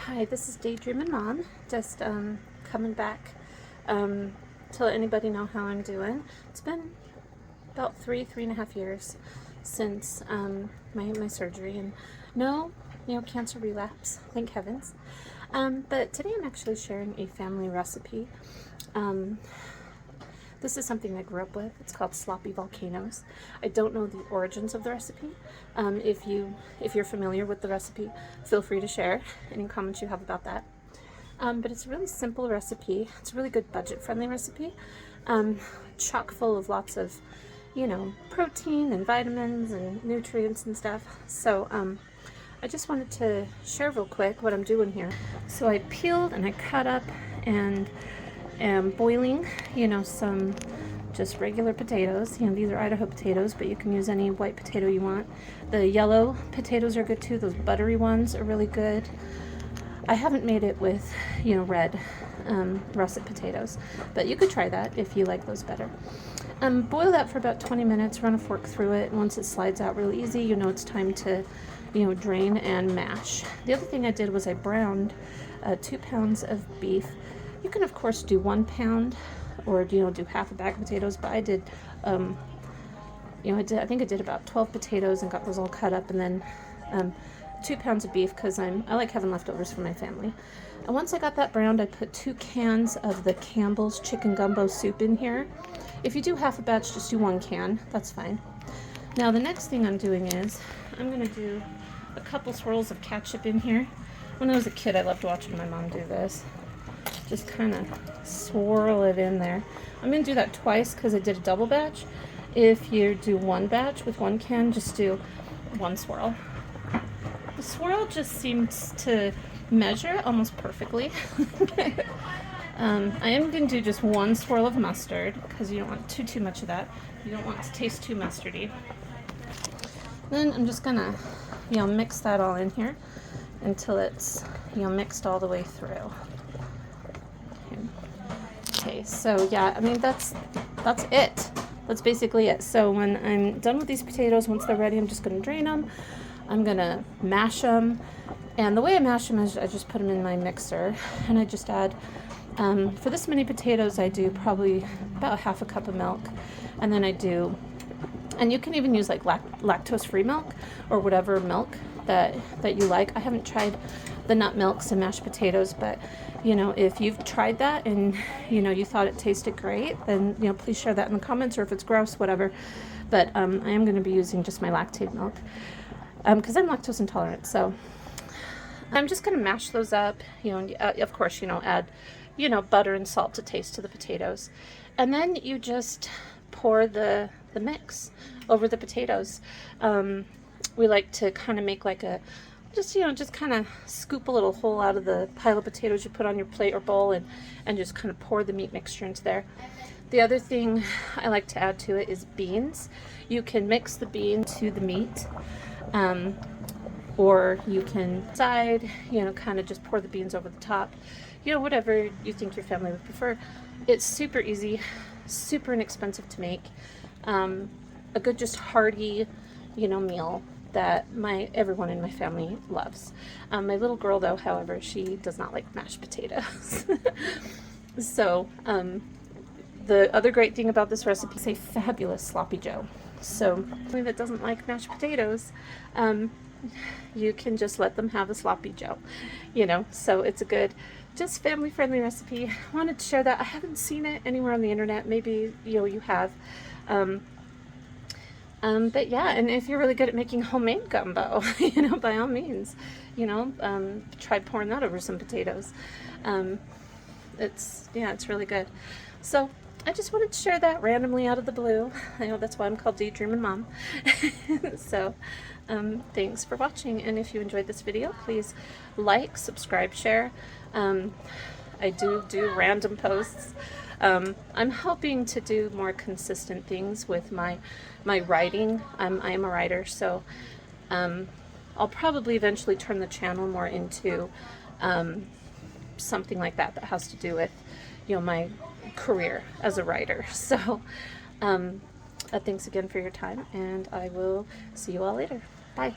Hi, this is Daydreamin' Mom. Just coming back to let anybody know how I'm doing. It's been about three and a half years since my surgery, and no, cancer relapse, thank heavens. But today I'm actually sharing a family recipe. This is something I grew up with. It's called sloppy volcanoes. I don't know the origins of the recipe. If you're familiar with the recipe, feel free to share any comments you have about that. But it's a really simple recipe. It's a really good budget-friendly recipe, chock full of lots of, protein and vitamins and nutrients and stuff. So I just wanted to share real quick what I'm doing here. So I peeled and I cut up and am boiling, some just regular potatoes. These are Idaho potatoes, but you can use any white potato you want. The yellow potatoes are good too. Those buttery ones are really good. I haven't made it with, red russet potatoes, but you could try that if you like those better. Boil that for about 20 minutes, run a fork through it, and once it slides out real easy, it's time to, drain and mash. The other thing I did was I browned 2 pounds of beef. You can, of course, do 1 pound or, do half a bag of potatoes, but I did, I think I did about 12 potatoes and got those all cut up, and then 2 pounds of beef because I like having leftovers for my family. And once I got that browned, I put 2 cans of the Campbell's chicken gumbo soup in here. If you do half a batch, just do 1 can. That's fine. Now the next thing I'm doing is I'm going to do a couple swirls of ketchup in here. When I was a kid, I loved watching my mom do this. Just kind of swirl it in there. I'm going to do that twice because I did a double batch. If you do 1 batch with 1 can, just do 1 swirl. The swirl just seems to measure almost perfectly. I am going to do just 1 swirl of mustard because you don't want too much of that. You don't want it to taste too mustardy. Then I'm just going to, mix that all in here until it's, mixed all the way through. Okay, so yeah, that's it. That's basically it. So when I'm done with these potatoes, once they're ready, I'm just going to drain them. I'm going to mash them. And the way I mash them is I just put them in my mixer, and I just add, for this many potatoes, I do probably about half a cup of milk. And then I do, and you can even use like lactose-free milk or whatever milk that you like. I haven't tried the nut milks and mashed potatoes, but if you've tried that and you thought it tasted great, then please share that in the comments, or if it's gross, whatever. But I am going to be using just my lactate milk because I'm lactose intolerant. So I'm just going to mash those up, and of course, add butter and salt to taste to the potatoes, and then you just pour the mix over the potatoes. We like to kind of make like a just kind of scoop a little hole out of the pile of potatoes you put on your plate or bowl, and just kind of pour the meat mixture into there. The other thing I like to add to it is beans. You can mix the bean to the meat, or you can kind of just pour the beans over the top, whatever you think your family would prefer. It's super easy, super inexpensive to make, a good just hearty, meal that everyone in my family loves. My little girl, though, however, she does not like mashed potatoes. So the other great thing about this recipe is a fabulous sloppy joe. So anyone that doesn't like mashed potatoes, you can just let them have a sloppy joe, so it's a good, just family-friendly recipe. I wanted to share that. I haven't seen it anywhere on the internet. Maybe you have. But yeah, and if you're really good at making homemade gumbo, by all means, try pouring that over some potatoes. It's really good. So I just wanted to share that randomly out of the blue. I know that's why I'm called Daydreamin' Mom. So thanks for watching, and if you enjoyed this video, please like, subscribe, share. I do random posts. I'm hoping to do more consistent things with my writing. I am a writer, so I'll probably eventually turn the channel more into something like that has to do with my career as a writer. So thanks again for your time, and I will see you all later. Bye.